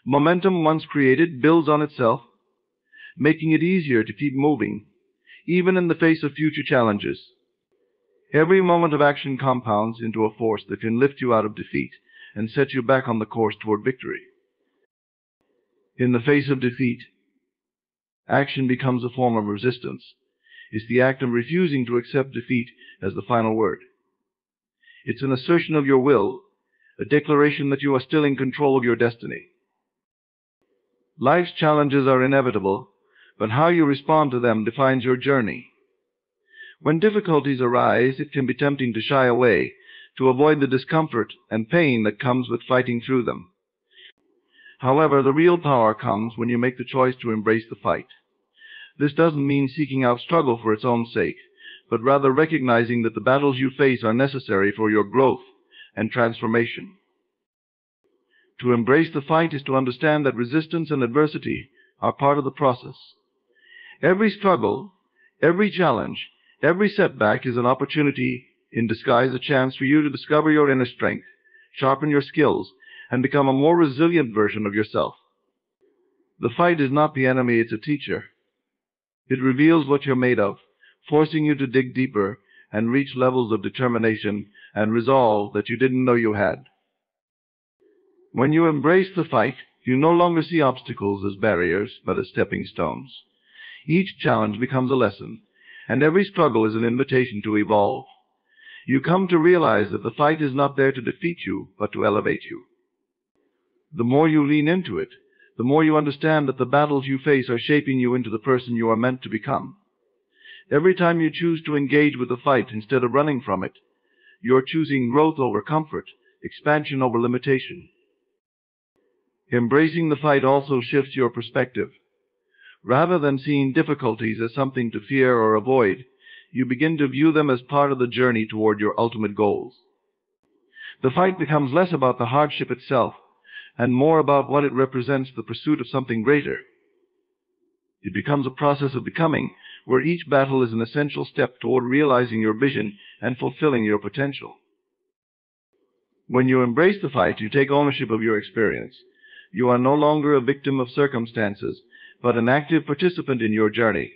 S1: Momentum, once created, builds on itself, making it easier to keep moving, even in the face of future challenges. Every moment of action compounds into a force that can lift you out of defeat and set you back on the course toward victory. In the face of defeat, action becomes a form of resistance. It's the act of refusing to accept defeat as the final word. It's an assertion of your will, a declaration that you are still in control of your destiny. Life's challenges are inevitable, but how you respond to them defines your journey. When difficulties arise, it can be tempting to shy away, to avoid the discomfort and pain that comes with fighting through them. However, the real power comes when you make the choice to embrace the fight. This doesn't mean seeking out struggle for its own sake, but rather recognizing that the battles you face are necessary for your growth and transformation. To embrace the fight is to understand that resistance and adversity are part of the process. Every struggle, every challenge, every setback is an opportunity, in disguise a chance for you to discover your inner strength, sharpen your skills, and become a more resilient version of yourself. The fight is not the enemy, it's a teacher. It reveals what you're made of, forcing you to dig deeper and reach levels of determination and resolve that you didn't know you had. When you embrace the fight, you no longer see obstacles as barriers, but as stepping stones. Each challenge becomes a lesson, and every struggle is an invitation to evolve. You come to realize that the fight is not there to defeat you, but to elevate you. The more you lean into it, the more you understand that the battles you face are shaping you into the person you are meant to become. Every time you choose to engage with the fight instead of running from it, you're choosing growth over comfort, expansion over limitation. Embracing the fight also shifts your perspective. Rather than seeing difficulties as something to fear or avoid, you begin to view them as part of the journey toward your ultimate goals. The fight becomes less about the hardship itself and more about what it represents, the pursuit of something greater. It becomes a process of becoming, where each battle is an essential step toward realizing your vision and fulfilling your potential. When you embrace the fight, you take ownership of your experience. You are no longer a victim of circumstances, but an active participant in your journey.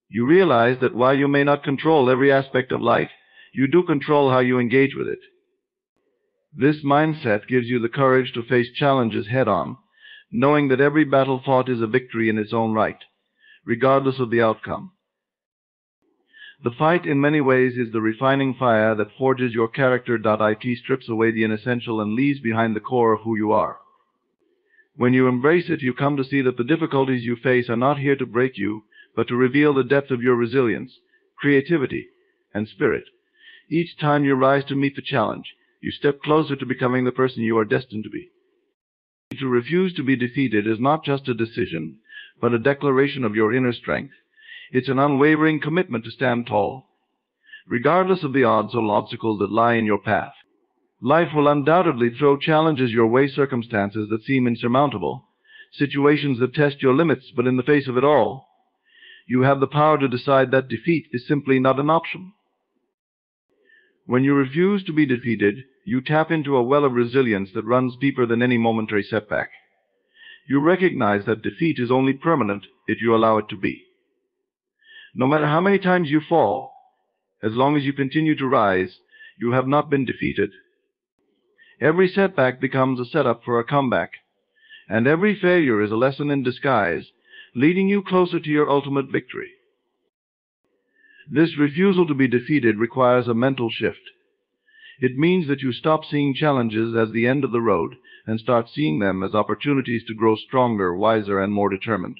S1: You realize that while you may not control every aspect of life, you do control how you engage with it. This mindset gives you the courage to face challenges head-on, knowing that every battle fought is a victory in its own right, regardless of the outcome. The fight, in many ways, is the refining fire that forges your character. It strips away the inessential and leaves behind the core of who you are. When you embrace it, you come to see that the difficulties you face are not here to break you, but to reveal the depth of your resilience, creativity, and spirit. Each time you rise to meet the challenge, you step closer to becoming the person you are destined to be. To refuse to be defeated is not just a decision, but a declaration of your inner strength. It's an unwavering commitment to stand tall, regardless of the odds or obstacles that lie in your path. Life will undoubtedly throw challenges your way, circumstances that seem insurmountable, situations that test your limits, but in the face of it all, you have the power to decide that defeat is simply not an option. When you refuse to be defeated, you tap into a well of resilience that runs deeper than any momentary setback. You recognize that defeat is only permanent if you allow it to be. No matter how many times you fall, as long as you continue to rise, you have not been defeated. Every setback becomes a setup for a comeback, and every failure is a lesson in disguise, leading you closer to your ultimate victory. This refusal to be defeated requires a mental shift. It means that you stop seeing challenges as the end of the road and start seeing them as opportunities to grow stronger, wiser, and more determined.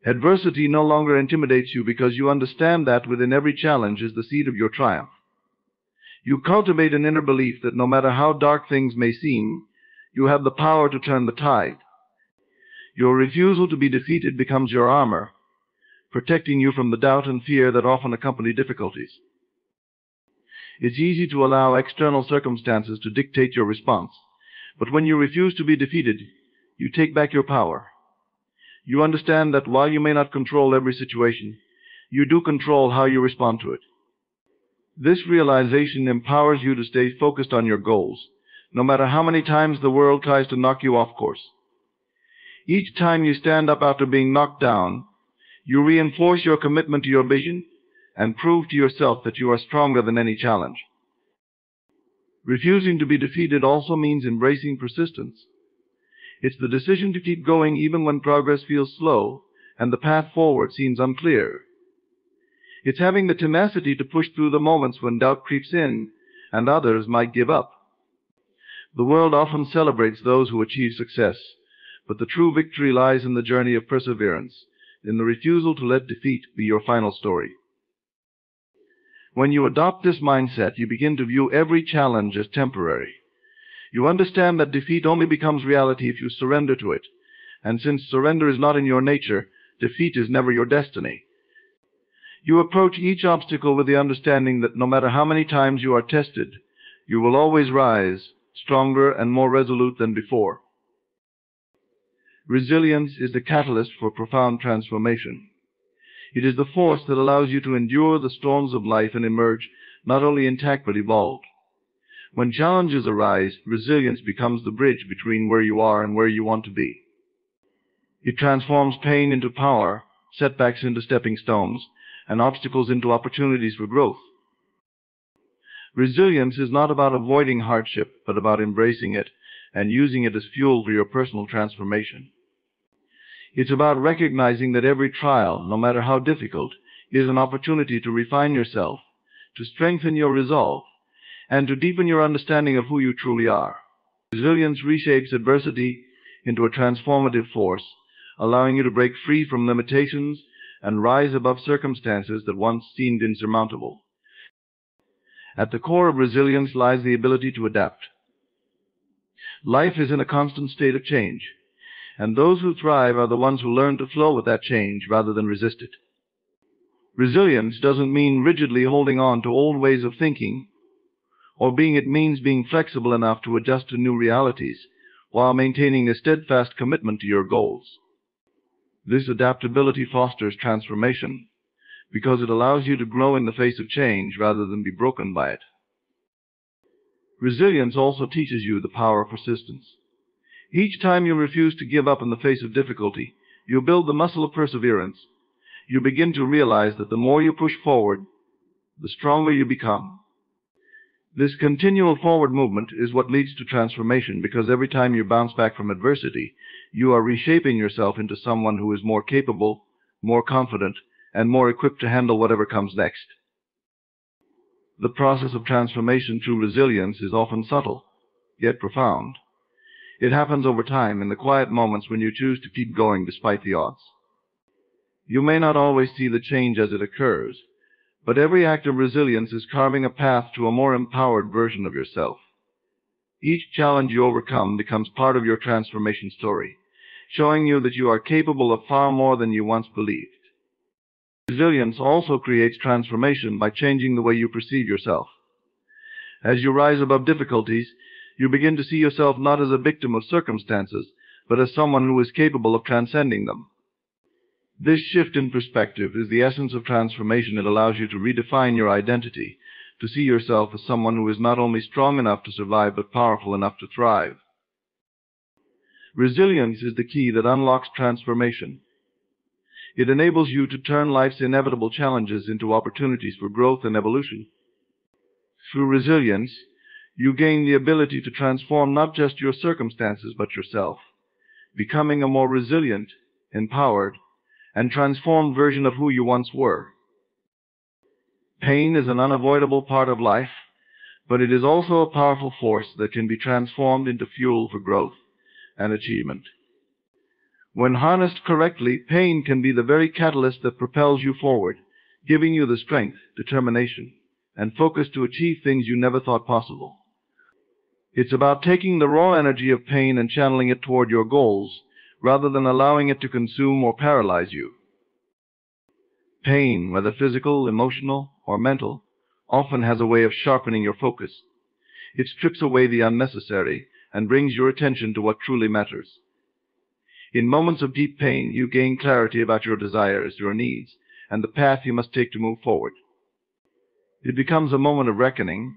S1: Adversity no longer intimidates you because you understand that within every challenge is the seed of your triumph. You cultivate an inner belief that no matter how dark things may seem, you have the power to turn the tide. Your refusal to be defeated becomes your armor, protecting you from the doubt and fear that often accompany difficulties. It's easy to allow external circumstances to dictate your response, but when you refuse to be defeated, you take back your power. You understand that while you may not control every situation, you do control how you respond to it. This realization empowers you to stay focused on your goals, no matter how many times the world tries to knock you off course. Each time you stand up after being knocked down, you reinforce your commitment to your vision and prove to yourself that you are stronger than any challenge. Refusing to be defeated also means embracing persistence. It's the decision to keep going even when progress feels slow and the path forward seems unclear. It's having the tenacity to push through the moments when doubt creeps in and others might give up. The world often celebrates those who achieve success, but the true victory lies in the journey of perseverance, in the refusal to let defeat be your final story. When you adopt this mindset, you begin to view every challenge as temporary. You understand that defeat only becomes reality if you surrender to it, and since surrender is not in your nature, defeat is never your destiny. You approach each obstacle with the understanding that no matter how many times you are tested, you will always rise, stronger and more resolute than before. Resilience is the catalyst for profound transformation. It is the force that allows you to endure the storms of life and emerge not only intact but evolved. When challenges arise, resilience becomes the bridge between where you are and where you want to be. It transforms pain into power, setbacks into stepping stones, and obstacles into opportunities for growth. Resilience is not about avoiding hardship, but about embracing it and using it as fuel for your personal transformation. It's about recognizing that every trial, no matter how difficult, is an opportunity to refine yourself, to strengthen your resolve, and to deepen your understanding of who you truly are. Resilience reshapes adversity into a transformative force, allowing you to break free from limitations and rise above circumstances that once seemed insurmountable. At the core of resilience lies the ability to adapt. Life is in a constant state of change, and those who thrive are the ones who learn to flow with that change rather than resist it. Resilience doesn't mean rigidly holding on to old ways of thinking, it means being flexible enough to adjust to new realities while maintaining a steadfast commitment to your goals. This adaptability fosters transformation because it allows you to grow in the face of change rather than be broken by it. Resilience also teaches you the power of persistence. Each time you refuse to give up in the face of difficulty, you build the muscle of perseverance. You begin to realize that the more you push forward, the stronger you become. This continual forward movement is what leads to transformation, because every time you bounce back from adversity, you are reshaping yourself into someone who is more capable, more confident, and more equipped to handle whatever comes next. The process of transformation through resilience is often subtle, yet profound. It happens over time in the quiet moments when you choose to keep going despite the odds. You may not always see the change as it occurs, but every act of resilience is carving a path to a more empowered version of yourself. Each challenge you overcome becomes part of your transformation story, showing you that you are capable of far more than you once believed. Resilience also creates transformation by changing the way you perceive yourself. As you rise above difficulties, you begin to see yourself not as a victim of circumstances, but as someone who is capable of transcending them. This shift in perspective is the essence of transformation. It allows you to redefine your identity, to see yourself as someone who is not only strong enough to survive, but powerful enough to thrive. Resilience is the key that unlocks transformation. It enables you to turn life's inevitable challenges into opportunities for growth and evolution. Through resilience, you gain the ability to transform not just your circumstances, but yourself, becoming a more resilient, empowered, and transformed version of who you once were. Pain is an unavoidable part of life, but it is also a powerful force that can be transformed into fuel for growth and achievement. When harnessed correctly, pain can be the very catalyst that propels you forward, giving you the strength, determination, and focus to achieve things you never thought possible. It's about taking the raw energy of pain and channeling it toward your goals, rather than allowing it to consume or paralyze you. Pain, whether physical, emotional, or mental, often has a way of sharpening your focus. It strips away the unnecessary and brings your attention to what truly matters. In moments of deep pain, you gain clarity about your desires, your needs, and the path you must take to move forward. It becomes a moment of reckoning,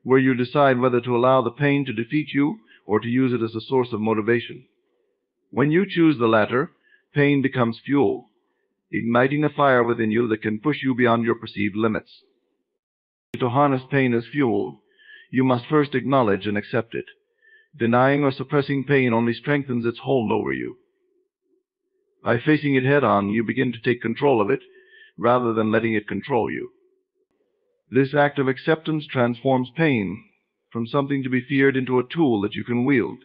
S1: where you decide whether to allow the pain to defeat you or to use it as a source of motivation. When you choose the latter, pain becomes fuel, igniting a fire within you that can push you beyond your perceived limits. To harness pain as fuel, you must first acknowledge and accept it. Denying or suppressing pain only strengthens its hold over you. By facing it head-on, you begin to take control of it, rather than letting it control you. This act of acceptance transforms pain from something to be feared into a tool that you can wield.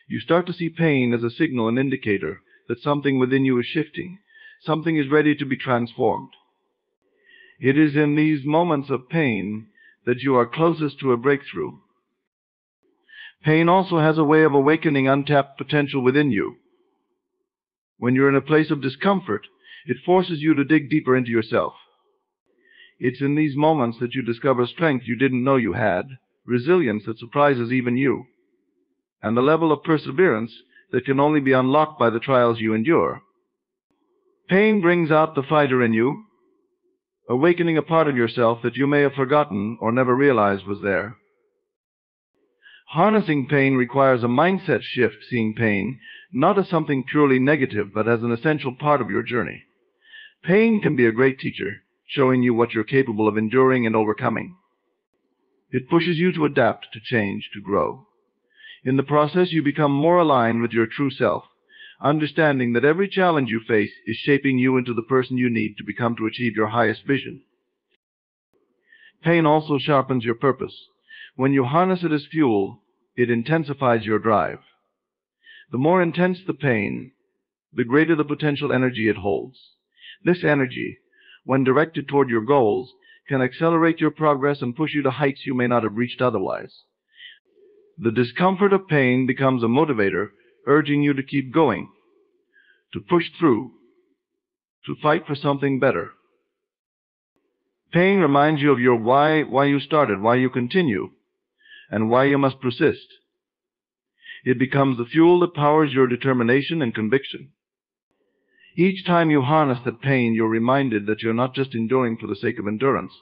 S1: You start to see pain as a signal and indicator that something within you is shifting, something is ready to be transformed. It is in these moments of pain that you are closest to a breakthrough. Pain also has a way of awakening untapped potential within you. When you're in a place of discomfort, it forces you to dig deeper into yourself. It's in these moments that you discover strength you didn't know you had, resilience that surprises even you, and a level of perseverance that can only be unlocked by the trials you endure. Pain brings out the fighter in you, awakening a part of yourself that you may have forgotten or never realized was there. Harnessing pain requires a mindset shift, seeing pain not as something purely negative, but as an essential part of your journey. Pain can be a great teacher, showing you what you're capable of enduring and overcoming. It pushes you to adapt, to change, to grow. In the process, you become more aligned with your true self, understanding that every challenge you face is shaping you into the person you need to become to achieve your highest vision. Pain also sharpens your purpose. When you harness it as fuel, it intensifies your drive. The more intense the pain, the greater the potential energy it holds. This energy, when directed toward your goals, can accelerate your progress and push you to heights you may not have reached otherwise. The discomfort of pain becomes a motivator, urging you to keep going, to push through, to fight for something better. Pain reminds you of your why you started, why you continue, and why you must persist. It becomes the fuel that powers your determination and conviction. Each time you harness that pain, you're reminded that you're not just enduring for the sake of endurance,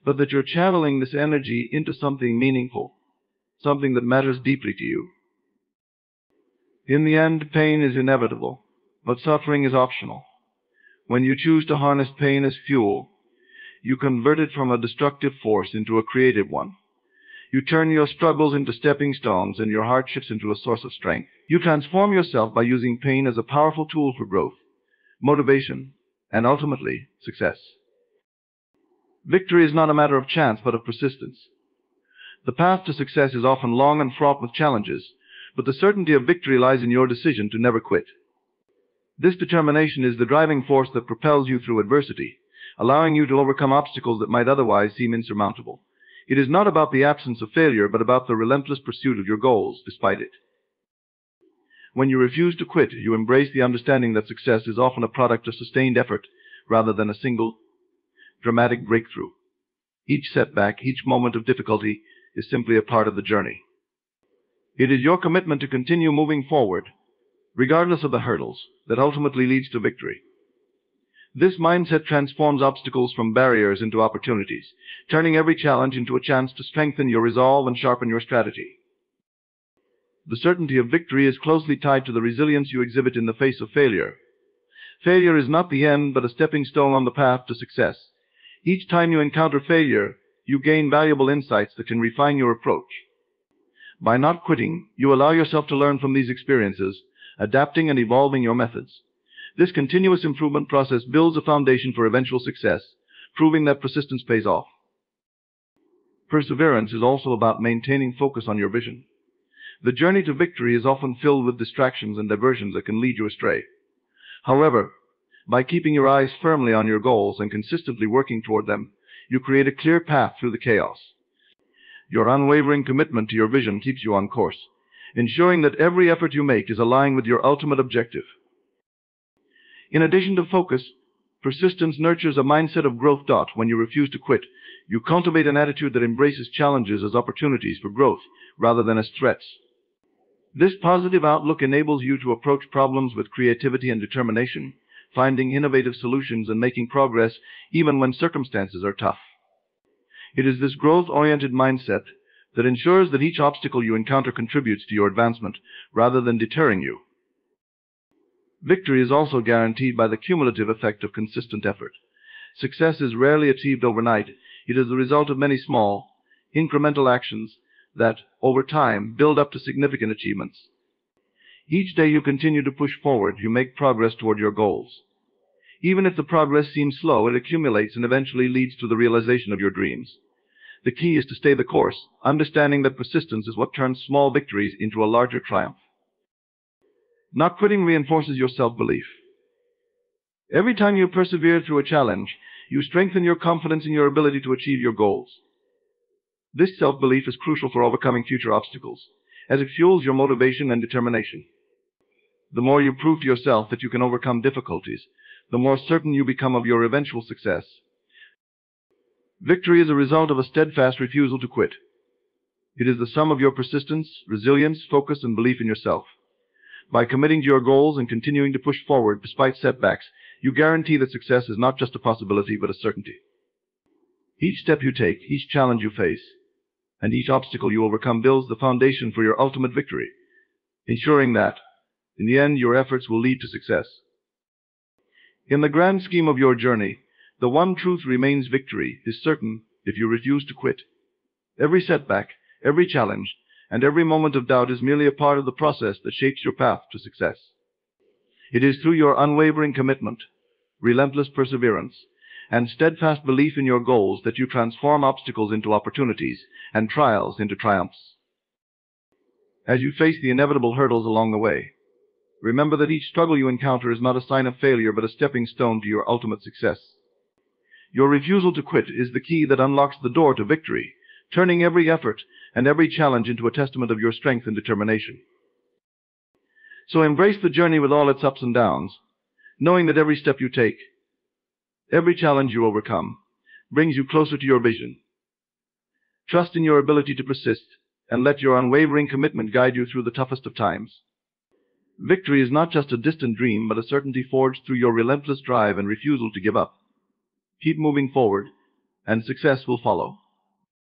S1: but that you're channeling this energy into something meaningful, something that matters deeply to you. In the end, pain is inevitable, but suffering is optional. When you choose to harness pain as fuel, you convert it from a destructive force into a creative one. You turn your struggles into stepping stones and your hardships into a source of strength. You transform yourself by using pain as a powerful tool for growth, motivation, and ultimately, success. Victory is not a matter of chance, but of persistence. The path to success is often long and fraught with challenges, but the certainty of victory lies in your decision to never quit. This determination is the driving force that propels you through adversity, allowing you to overcome obstacles that might otherwise seem insurmountable. It is not about the absence of failure, but about the relentless pursuit of your goals despite it. When you refuse to quit, you embrace the understanding that success is often a product of sustained effort rather than a single, dramatic breakthrough. Each setback, each moment of difficulty is simply a part of the journey. It is your commitment to continue moving forward, regardless of the hurdles, that ultimately leads to victory. This mindset transforms obstacles from barriers into opportunities, turning every challenge into a chance to strengthen your resolve and sharpen your strategy. The certainty of victory is closely tied to the resilience you exhibit in the face of failure. Failure is not the end, but a stepping stone on the path to success. Each time you encounter failure, you gain valuable insights that can refine your approach. By not quitting, you allow yourself to learn from these experiences, adapting and evolving your methods. This continuous improvement process builds a foundation for eventual success, proving that persistence pays off. Perseverance is also about maintaining focus on your vision. The journey to victory is often filled with distractions and diversions that can lead you astray. However, by keeping your eyes firmly on your goals and consistently working toward them, you create a clear path through the chaos. Your unwavering commitment to your vision keeps you on course, ensuring that every effort you make is aligned with your ultimate objective. In addition to focus, persistence nurtures a mindset of growth. When you refuse to quit, you cultivate an attitude that embraces challenges as opportunities for growth rather than as threats. This positive outlook enables you to approach problems with creativity and determination, finding innovative solutions and making progress even when circumstances are tough. It is this growth-oriented mindset that ensures that each obstacle you encounter contributes to your advancement rather than deterring you. Victory is also guaranteed by the cumulative effect of consistent effort. Success is rarely achieved overnight. It is the result of many small, incremental actions that, over time, build up to significant achievements. Each day you continue to push forward, you make progress toward your goals. Even if the progress seems slow, it accumulates and eventually leads to the realization of your dreams. The key is to stay the course, understanding that persistence is what turns small victories into a larger triumph. Not quitting reinforces your self-belief. Every time you persevere through a challenge, you strengthen your confidence in your ability to achieve your goals. This self-belief is crucial for overcoming future obstacles, as it fuels your motivation and determination. The more you prove to yourself that you can overcome difficulties, the more certain you become of your eventual success. Victory is a result of a steadfast refusal to quit. It is the sum of your persistence, resilience, focus, and belief in yourself. By committing to your goals and continuing to push forward despite setbacks, you guarantee that success is not just a possibility but a certainty. Each step you take, each challenge you face, and each obstacle you overcome builds the foundation for your ultimate victory, ensuring that, in the end, your efforts will lead to success. In the grand scheme of your journey, the one truth remains: victory is certain if you refuse to quit. Every setback, every challenge, and every moment of doubt is merely a part of the process that shapes your path to success. It is through your unwavering commitment, relentless perseverance, and steadfast belief in your goals that you transform obstacles into opportunities and trials into triumphs. As you face the inevitable hurdles along the way, remember that each struggle you encounter is not a sign of failure but a stepping stone to your ultimate success. Your refusal to quit is the key that unlocks the door to victory, turning every effort and every challenge into a testament of your strength and determination. So embrace the journey with all its ups and downs, knowing that every step you take, every challenge you overcome, brings you closer to your vision. Trust in your ability to persist, and let your unwavering commitment guide you through the toughest of times. Victory is not just a distant dream, but a certainty forged through your relentless drive and refusal to give up. Keep moving forward, and success will follow.